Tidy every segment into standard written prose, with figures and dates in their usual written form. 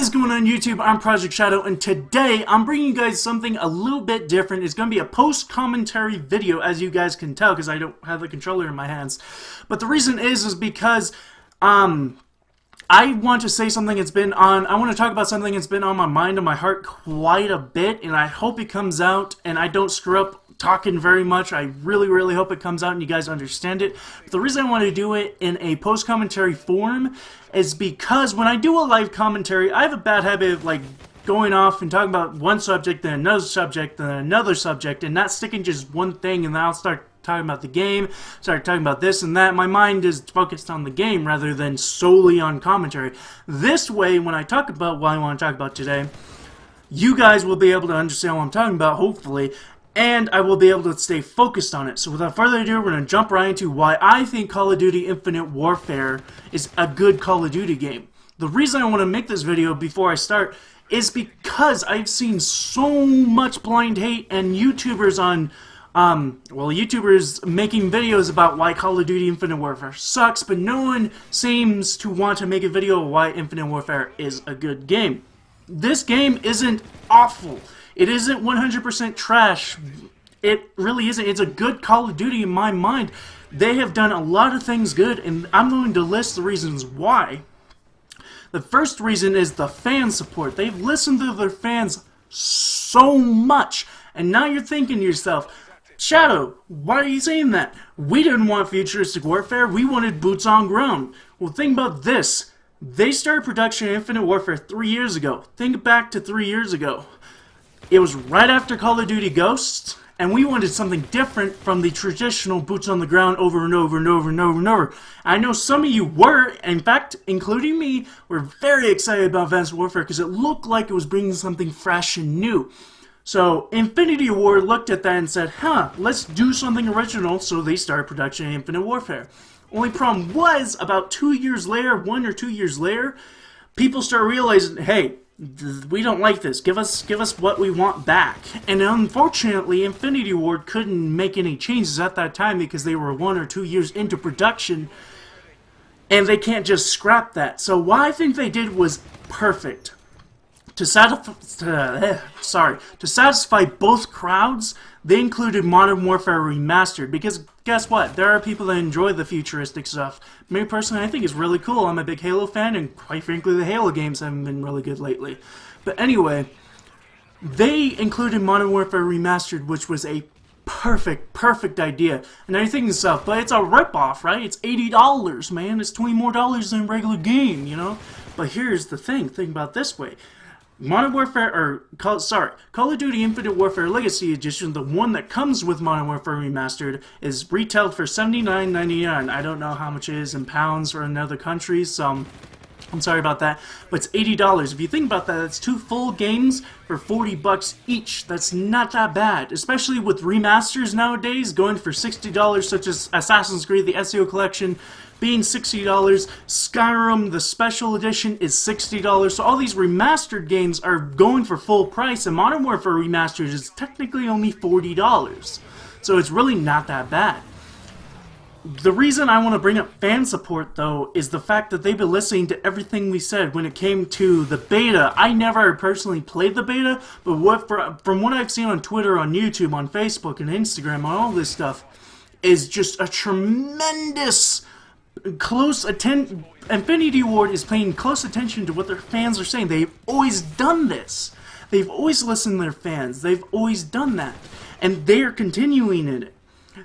What is going on YouTube? I'm Project Shadow, and today I'm bringing you guys something a little bit different. It's going to be a post-commentary video, as you guys can tell, because I don't have the controller in my hands. But the reason is because I want to say something I want to talk about something that's been on my mind and my heart quite a bit, and I hope it comes out and I don't screw up talking very much. I really hope it comes out and you guys understand it. But the reason I want to do it in a post-commentary form is because when I do a live commentary, I have a bad habit of like going off and talking about one subject, then another subject, then another subject, and not sticking just one thing, and then I'll start talking about the game, start talking about this and that. My mind is focused on the game rather than solely on commentary. This way, when I talk about what I want to talk about today, you guys will be able to understand what I'm talking about, hopefully, and I will be able to stay focused on it. So without further ado, we're going to jump right into why I think Call of Duty Infinite Warfare is a good Call of Duty game. The reason I want to make this video before I start is because I've seen so much blind hate and YouTubers YouTubers making videos about why Call of Duty Infinite Warfare sucks, but no one seems to want to make a video of why Infinite Warfare is a good game. This game isn't awful. It isn't 100% trash. It really isn't. It's a good Call of Duty in my mind. They have done a lot of things good, and I'm going to list the reasons why. The first reason is the fan support. They've listened to their fans so much, and now you're thinking to yourself, Shadow, why are you saying that? We didn't want futuristic warfare, we wanted boots on ground. Well, think about this. They started production of Infinite Warfare 3 years ago. Think back to 3 years ago. It was right after Call of Duty Ghosts, and we wanted something different from the traditional boots on the ground over and over and over and over and over. I know some of you were, in fact, including me, were very excited about Advanced Warfare because it looked like it was bringing something fresh and new. So Infinity Ward looked at that and said, let's do something original, so they started production of Infinite Warfare. Only problem was, about 2 years later, 1 or 2 years later, people start realizing, hey, we don't like this. Give us what we want back. And unfortunately, Infinity Ward couldn't make any changes at that time because they were 1 or 2 years into production, and they can't just scrap that. So what I think they did was perfect. To satisfy both crowds, they included Modern Warfare Remastered, because guess what? There are people that enjoy the futuristic stuff. Me personally, I think it's really cool. I'm a big Halo fan, and quite frankly, the Halo games haven't been really good lately. But anyway, they included Modern Warfare Remastered, which was a perfect idea. And now you're thinking to yourself, but it's a ripoff, right? It's $80, man. It's $20 more than a regular game, you know? But here's the thing. Think about it this way. Call of Duty Infinite Warfare Legacy Edition, the one that comes with Modern Warfare Remastered, is retailed for $79.99. I don't know how much it is in pounds or in other countries, so I'm sorry about that, but it's $80. If you think about that, that's 2 full games for $40 each. That's not that bad, especially with remasters nowadays going for $60, such as Assassin's Creed, the SEO Collection, being $60, Skyrim, the special edition, is $60. So all these remastered games are going for full price, and Modern Warfare Remastered is technically only $40. So it's really not that bad. The reason I want to bring up fan support, though, is the fact that they've been listening to everything we said when it came to the beta. I never personally played the beta, but from what I've seen on Twitter, on YouTube, on Facebook, and Instagram, on all this stuff, is just a tremendous Infinity Ward is paying close attention to what their fans are saying. They've always done this. They've always listened to their fans. They've always done that. And they are continuing in it.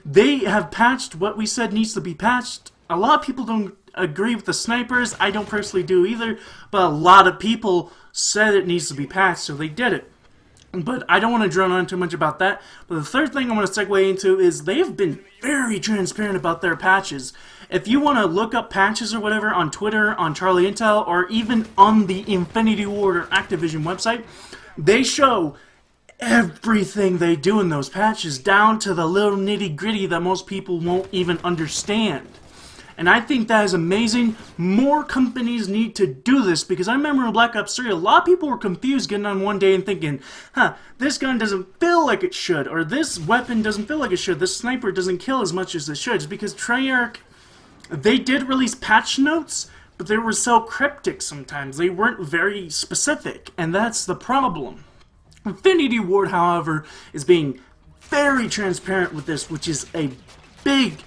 They have patched what we said needs to be patched. A lot of people don't agree with the snipers. I don't personally do either. But a lot of people said it needs to be patched, so they did it. But I don't want to drone on too much about that. But the third thing I want to segue into is they've been very transparent about their patches. If you want to look up patches or whatever on Twitter, on Charlie Intel, or even on the Infinity Ward or Activision website, they show everything they do in those patches, down to the little nitty-gritty that most people won't even understand. And I think that is amazing. More companies need to do this, because I remember in Black Ops 3, a lot of people were confused getting on one day and thinking, this gun doesn't feel like it should, or this weapon doesn't feel like it should, this sniper doesn't kill as much as it should. It's because Treyarch, they did release patch notes, but they were so cryptic sometimes. They weren't very specific, and that's the problem. Infinity Ward, however, is being very transparent with this, which is a big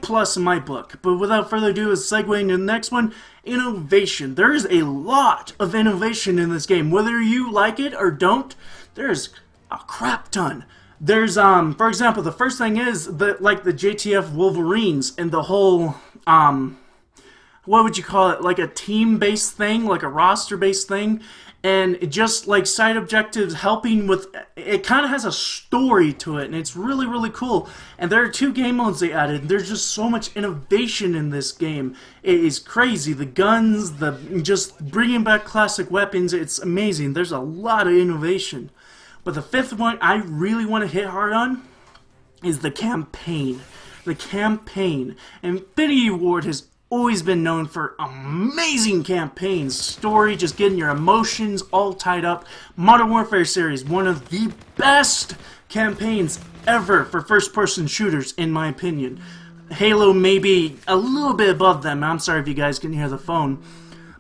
plus in my book. But without further ado, let's segue into the next one. Innovation. There is a lot of innovation in this game. Whether you like it or don't, there's a crap ton. There's, for example, the first thing is, like the JTF Wolverines and the whole, what would you call it, like a team-based thing, like a roster-based thing, and just like side objectives helping with, it kind of has a story to it, and it's really, really cool. And there are 2 game modes they added. There's just so much innovation in this game. It is crazy. The guns, just bringing back classic weapons, it's amazing. There's a lot of innovation. But the 5th one I really want to hit hard on is the campaign. The campaign. Infinity Ward has always been known for amazing campaigns. Story, just getting your emotions all tied up. Modern Warfare series, one of the best campaigns ever for first-person shooters, in my opinion. Halo may be a little bit above them. I'm sorry if you guys can hear the phone.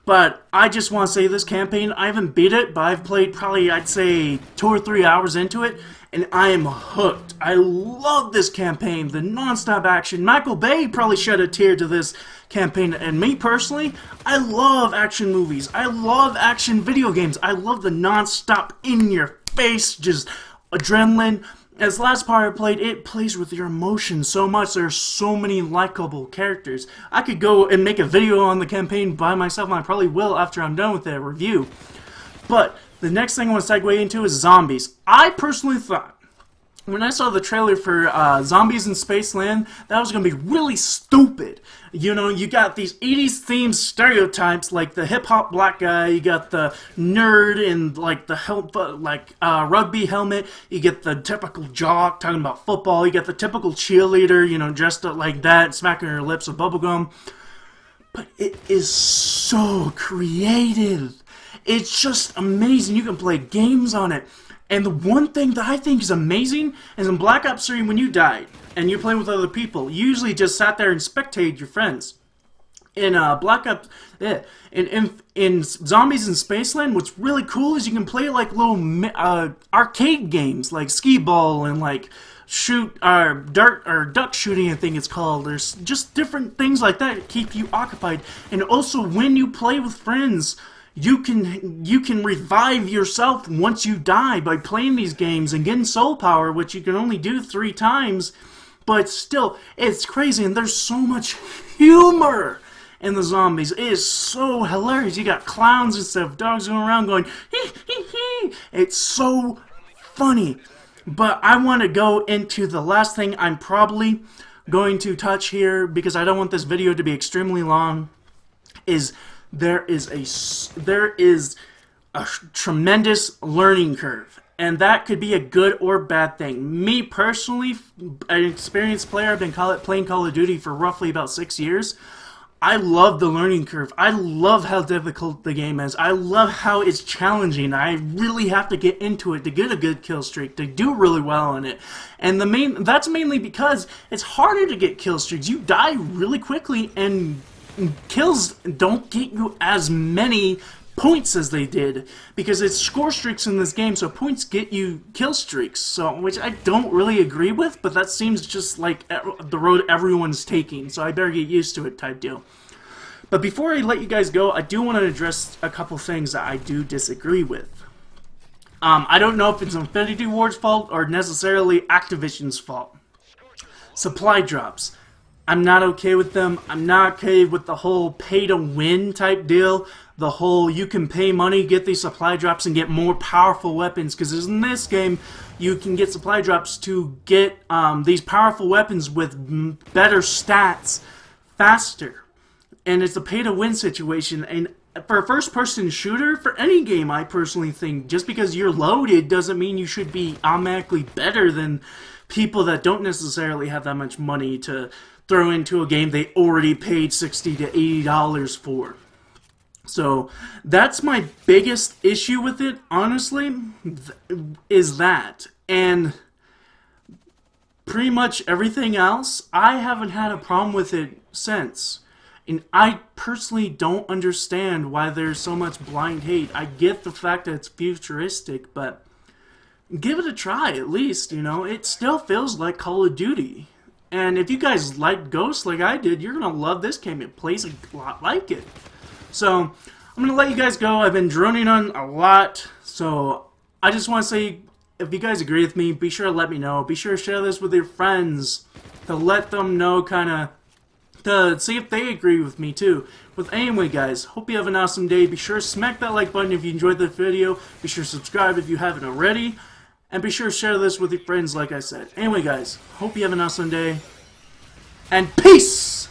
But I just want to say this campaign, I haven't beat it, but I've played probably, I'd say, 2 or 3 hours into it, and I am hooked. I love this campaign, the non-stop action. Michael Bay probably shed a tear to this campaign, and me personally, I love action movies. I love action video games. I love the non-stop, in-your-face, just adrenaline. As the last part I played, it plays with your emotions so much. There's so many likable characters. I could go and make a video on the campaign by myself, and I probably will after I'm done with the review. But the next thing I want to segue into is zombies. I personally thought, when I saw the trailer for Zombies in Spaceland, that was going to be really stupid. You know, you got these 80s themed stereotypes, like the hip-hop black guy, you got the nerd in, like, the rugby helmet, you get the typical jock talking about football, you get the typical cheerleader, you know, dressed up like that, smacking her lips with bubblegum. But it is so creative. It's just amazing. You can play games on it. And the one thing that I think is amazing is in Black Ops 3, when you died and you're playing with other people, you usually just sat there and spectated your friends. In Black Ops, in Zombies in Spaceland, what's really cool is you can play like little arcade games like skee ball and like duck shooting, I think it's called. There's just different things like that to keep you occupied. And also, when you play with friends, you can revive yourself once you die by playing these games and getting soul power, which you can only do 3 times. But still, it's crazy, and there's so much humor in the zombies. It is so hilarious. You got clowns instead of dogs going around going hee hee hee. It's so funny. But I want to go into the last thing I'm probably going to touch here, because I don't want this video to be extremely long, is there is a tremendous learning curve, and that could be a good or bad thing. Me personally, an experienced player, I've been playing Call of Duty for roughly about 6 years. I love the learning curve. I love how difficult the game is. I love how it's challenging. I really have to get into it to get a good kill streak, to do really well in it. And that's mainly because it's harder to get kill streaks. You die really quickly, and kills don't get you as many points as they did, because it's score streaks in this game, so points get you kill streaks, so which I don't really agree with, but that seems just like the road everyone's taking, so I better get used to it type deal. But before I let you guys go, I do want to address a couple things that I do disagree with. I don't know if it's Infinity Ward's fault or necessarily Activision's fault. Supply drops. I'm not okay with them. I'm not okay with the whole pay-to-win type deal. The whole you can pay money, get these supply drops, and get more powerful weapons. Because in this game, you can get supply drops to get these powerful weapons with better stats faster. And it's a pay-to-win situation. And for a first-person shooter, for any game, I personally think, just because you're loaded doesn't mean you should be automatically better than people that don't necessarily have that much money to throw into a game they already paid $60 to $80 for. So that's my biggest issue with it, honestly, is that. And pretty much everything else, I haven't had a problem with it since. And I personally don't understand why there's so much blind hate. I get the fact that it's futuristic, but give it a try at least, you know. It still feels like Call of Duty. And if you guys like Ghosts like I did, you're going to love this game. It plays a lot like it. So, I'm going to let you guys go. I've been droning on a lot. So, I just want to say, if you guys agree with me, be sure to let me know. Be sure to share this with your friends to let them know kind of, to see if they agree with me too. But anyway guys, hope you have an awesome day. Be sure to smack that like button if you enjoyed the video. Be sure to subscribe if you haven't already. And be sure to share this with your friends like I said. Anyway guys, hope you have an awesome day. And peace!